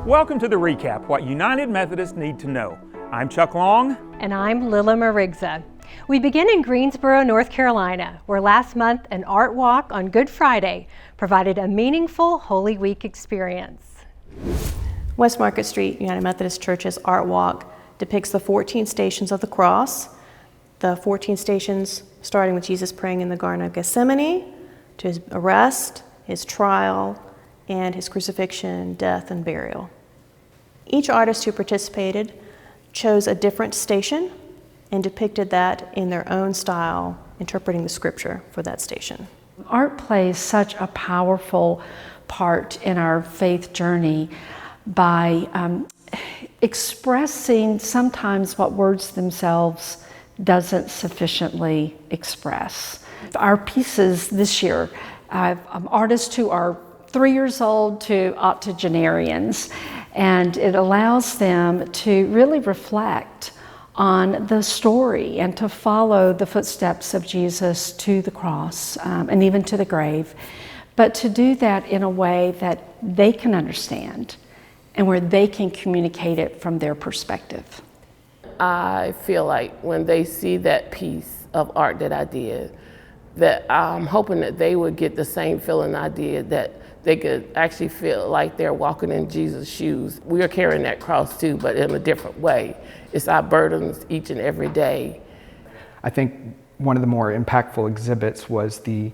Welcome to the recap, What United Methodists Need to Know. I'm Chuck Long. And I'm Lila Marigza. We begin in Greensboro, North Carolina, where last month an art walk on Good Friday provided a meaningful Holy Week experience. West Market Street United Methodist Church's art walk depicts the 14 stations of the cross, the 14 stations starting with Jesus praying in the Garden of Gethsemane, to his arrest, his trial, and his crucifixion, death, and burial. Each artist who participated chose a different station and depicted that in their own style, interpreting the scripture for that station. Art plays such a powerful part in our faith journey by expressing sometimes what words themselves doesn't sufficiently express. Our pieces this year have artists who are 3 years old to octogenarians, and it allows them to really reflect on the story and to follow the footsteps of Jesus to the cross and even to the grave, but to do that in a way that they can understand and where they can communicate it from their perspective. I feel like when they see that piece of art that I did, that I'm hoping that they would get the same feeling I did, that they could actually feel like they're walking in Jesus' shoes. We are carrying that cross too, but in a different way. It's our burdens each and every day. I think one of the more impactful exhibits was the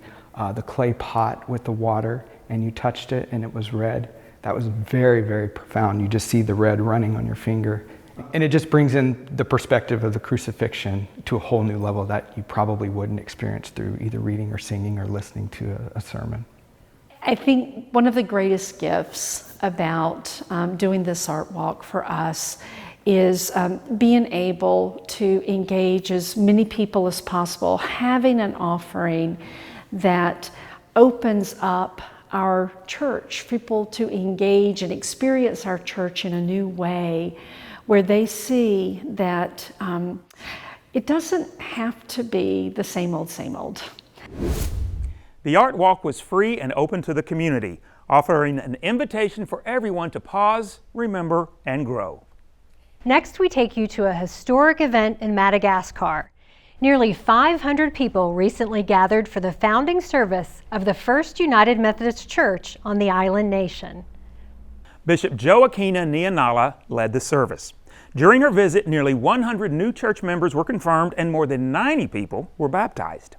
clay pot with the water, and you touched it and it was red. That was very, very profound. You just see the red running on your finger. And it just brings in the perspective of the crucifixion to a whole new level that you probably wouldn't experience through either reading or singing or listening to a sermon. I think one of the greatest gifts about doing this art walk for us is being able to engage as many people as possible, having an offering that opens up our church, people to engage and experience our church in a new way, where they see that it doesn't have to be the same old, same old. The art walk was free and open to the community, offering an invitation for everyone to pause, remember, and grow. Next, we take you to a historic event in Madagascar. Nearly 500 people recently gathered for the founding service of the first United Methodist Church on the island nation. Bishop Joaquina Nianala led the service. During her visit, nearly 100 new church members were confirmed and more than 90 people were baptized.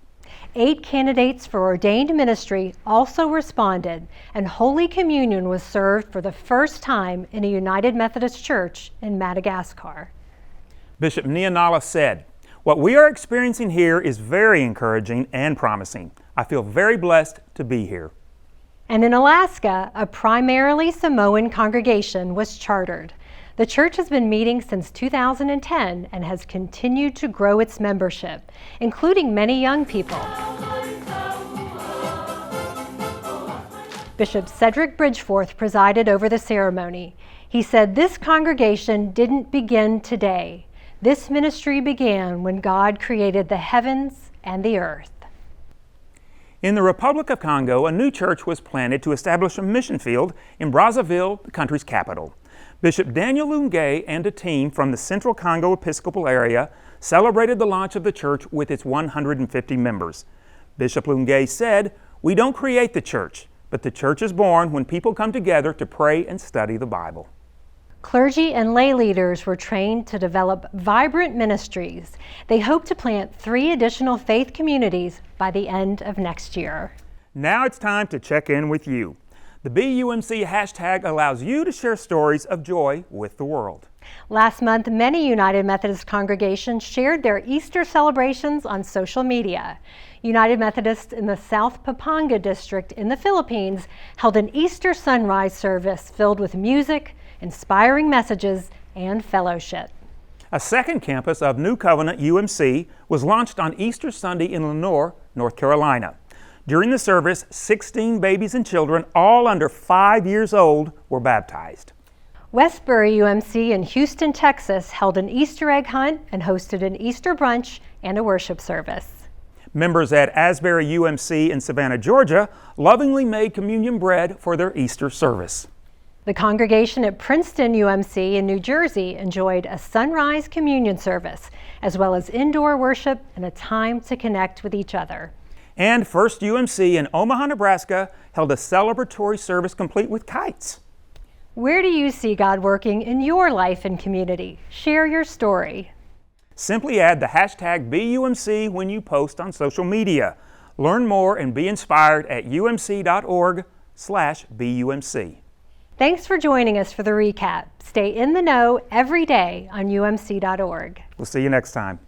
8 candidates for ordained ministry also responded, and Holy Communion was served for the first time in a United Methodist Church in Madagascar. Bishop Nianala said, "What we are experiencing here is very encouraging and promising. I feel very blessed to be here." And in Alaska, a primarily Samoan congregation was chartered. The church has been meeting since 2010 and has continued to grow its membership, including many young people. Bishop Cedric Bridgeforth presided over the ceremony. He said, "This congregation didn't begin today. This ministry began when God created the heavens and the earth." In the Republic of Congo, a new church was planted to establish a mission field in Brazzaville, the country's capital. Bishop Daniel Lungay and a team from the Central Congo Episcopal area celebrated the launch of the church with its 150 members. Bishop Lungay said, "We don't create the church, but the church is born when people come together to pray and study the Bible." Clergy and lay leaders were trained to develop vibrant ministries. They hope to plant 3 additional faith communities by the end of next year. Now it's time to check in with you. The BeUMC hashtag allows you to share stories of joy with the world. Last month, many United Methodist congregations shared their Easter celebrations on social media. United Methodists in the South Pampanga district in the Philippines held an Easter sunrise service filled with music, inspiring messages, and fellowship. A second campus of New Covenant UMC was launched on Easter Sunday in Lenoir, North Carolina. During the service, 16 babies and children, all under 5 years old, were baptized. Westbury UMC in Houston, Texas held an Easter egg hunt and hosted an Easter brunch and a worship service. Members at Asbury UMC in Savannah, Georgia, lovingly made communion bread for their Easter service. The congregation at Princeton UMC in New Jersey enjoyed a sunrise communion service, as well as indoor worship and a time to connect with each other. And First UMC in Omaha, Nebraska held a celebratory service complete with kites. Where do you see God working in your life and community? Share your story. Simply add the hashtag BeUMC when you post on social media. Learn more and be inspired at umc.org/BeUMC. Thanks for joining us for the recap. Stay in the know every day on umc.org. We'll see you next time.